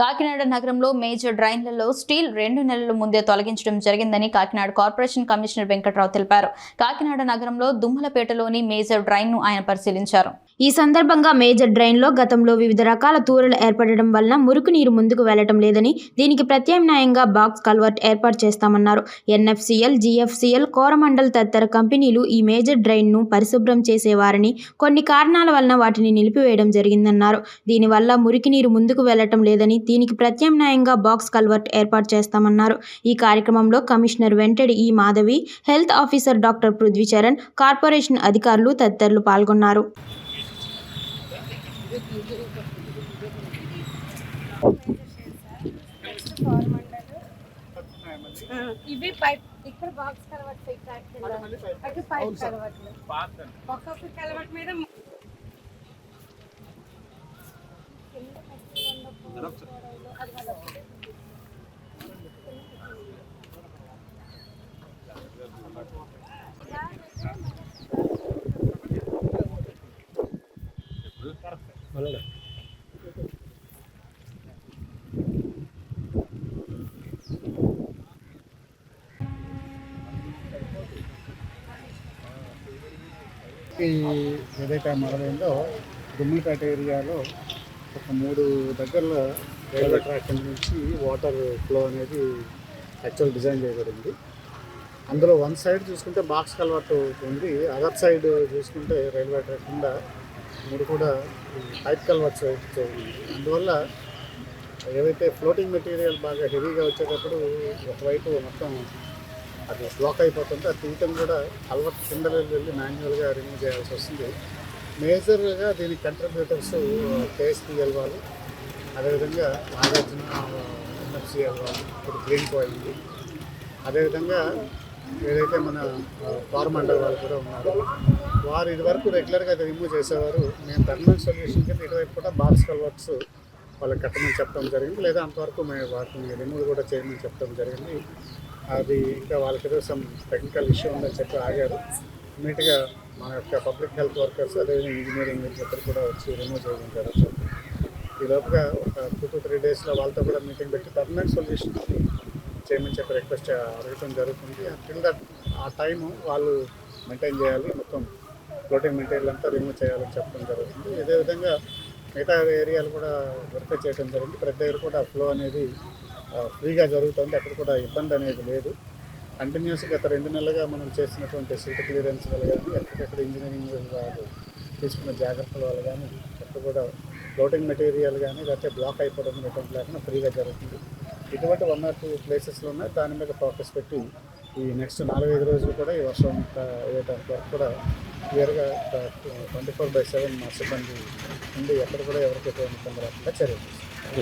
కాకినాడ నగరంలో major డ్రైన్లలో steel 2 నెలల ముందే తొలగించడం జరిగిందని కాకినాడ కార్పొరేషన్ కమిషనర్ వెంకట్రావు తెలిపారు. కాకినాడ నగరంలో దుమ్మలపేటలోని మేజర్ డ్రైన్ ను ఆయన పరిశీలించారు. ఈ సందర్భంగా మేజర్ డ్రైన్లో గతంలో వివిధ రకాల తూరులు ఏర్పడడం వలన మురికి నీరు ముందుకు వెళ్లడం లేదని, దీనికి ప్రత్యామ్నాయంగా బాక్స్ కల్వర్ట్ ఏర్పాటు చేస్తామన్నారు. ఎన్ఎఫ్సిఎల్, జిఎఫ్సిఎల్, కోరమండల్ తదితర కంపెనీలు ఈ మేజర్ డ్రైన్ను పరిశుభ్రం చేసేవారని, కొన్ని కారణాల వలన వాటిని నిలిపివేయడం జరిగిందన్నారు. దీనివల్ల మురికి నీరు ముందుకు వెళ్లడం లేదని, దీనికి ప్రత్యామ్నాయంగా బాక్స్ కల్వర్ట్ ఏర్పాటు చేస్తామన్నారు. ఈ కార్యక్రమంలో కమిషనర్ వెంటడి ఈ Madhavi, health officer doctor Prithvi Charan, corporation అధికారులు తదితరులు పాల్గొన్నారు. ఇవి పైప్ ఇక్కడ బాక్స్ కలవట్ అటు పైప్ కలవట్లు ఒక్కొక్క కలవట్ మీద ఏదైతే మొదలైందో దుమ్ములపేట ఏరియాలో ఒక 3 దగ్గరలో రైల్వే ట్రాక్ నుంచి వాటర్ ఫ్లో అనేది యాక్చువల్ డిజైన్ చేయబడింది. అందులో వన్ సైడ్ చూసుకుంటే బాక్స్ కల్వర్ట్ ఉంది, అదర్ సైడ్ చూసుకుంటే రైల్వే ట్రాక్ కింద 3 కూడా పైప్ కల్వర్ట్స్ ఉంది. అందువల్ల ఏవైతే ఫ్లోటింగ్ మెటీరియల్ బాగా హెవీగా వచ్చేటప్పుడు ఒకవైపు మొత్తం అది బ్లాక్ అయిపోతుంది. అది తీయటం కూడా కల్వర్ట్ కింద వెళ్ళి మాన్యువల్గా రిమూవ్ చేయాల్సి వస్తుంది. మేజర్గా దీనికి కంట్రిబ్యూటర్స్ కేఎస్పీఎల్ వాళ్ళు, అదేవిధంగా నాగార్జున ఎన్ఎఫ్సిఎల్ వాళ్ళు, ఇప్పుడు గ్రీన్ అయింది. అదేవిధంగా ఏదైతే మన కోరమండల్ వాళ్ళు కూడా ఉన్నారు, వారు ఇదివరకు రెగ్యులర్గా అది రిమూవ్ చేసేవారు. మేము పర్మనెంట్ సొల్యూషన్ కింద ఇటువైపు కూడా బాక్స్ కల్వర్ట్స్ వాళ్ళకి కట్టమని చెప్పడం జరిగింది, లేదా అంతవరకు మేము వాటిని రిమూవ్ కూడా చేయమని చెప్పడం జరిగింది. అది ఇంకా వాళ్ళకి ఏదో సమ్ టెక్నికల్ ఇష్యూ ఉందని చెప్పి ఆగారు. ఇమీడియట్గా మన యొక్క పబ్లిక్ హెల్త్ వర్కర్స్, అదేవిధంగా ఇంజనీరింగ్ ఇద్దరు కూడా వచ్చి రిమూవ్ చేయడం జరుగుతుంది. ఈ లోపుగా ఒక 2 to 3 డేస్లో వాళ్ళతో కూడా మీటింగ్ పెట్టి పర్మనెంట్ సొల్యూషన్ చేయమని చెప్పి రిక్వెస్ట్ అడగటం జరుగుతుంది. టిల్ దట్ ఆ టైము వాళ్ళు మెయింటైన్ చేయాలి, మొత్తం ఫ్లోటింగ్ మెటీరియల్ అంతా రిమూవ్ చేయాలని చెప్పడం జరుగుతుంది. అదేవిధంగా మిగతా ఏరియాలు కూడా వెరిఫై చేయడం జరిగింది. ప్రతి దగ్గర కూడా ఫ్లో అనేది ఫ్రీగా జరుగుతుంది, అక్కడ కూడా ఇబ్బంది అనేది లేదు. కంటిన్యూస్గా గత 2 నెలలుగా మనం చేసినటువంటి సీట్ క్లియరెన్స్ వల్ల కానీ, ఎక్కడెక్కడ ఇంజనీరింగ్ వాళ్ళు తీసుకున్న జాగ్రత్తల వల్ల కానీ, ఎక్కడ కూడా ఫ్లోటింగ్ మెటీరియల్ కానీ లేకపోతే బ్లాక్ అయిపోవడం అనేటువంటి లేకుండా ఫ్రీగా జరుగుతుంది. ఇటువంటి 1 or 2 ప్లేసెస్లో ఉన్నాయి. దాని మీద ఫోకస్ పెట్టి ఈ నెక్స్ట్ 4-5 రోజులు కూడా ఈ వర్షం అయ్యేటానికి వరకు కూడా క్లియర్గా 24/7 మా సిబ్బంది ఉండి ఎక్కడ కూడా ఎవరికి ఎటువంటి ఇబ్బంది రాకుండా చర్యలు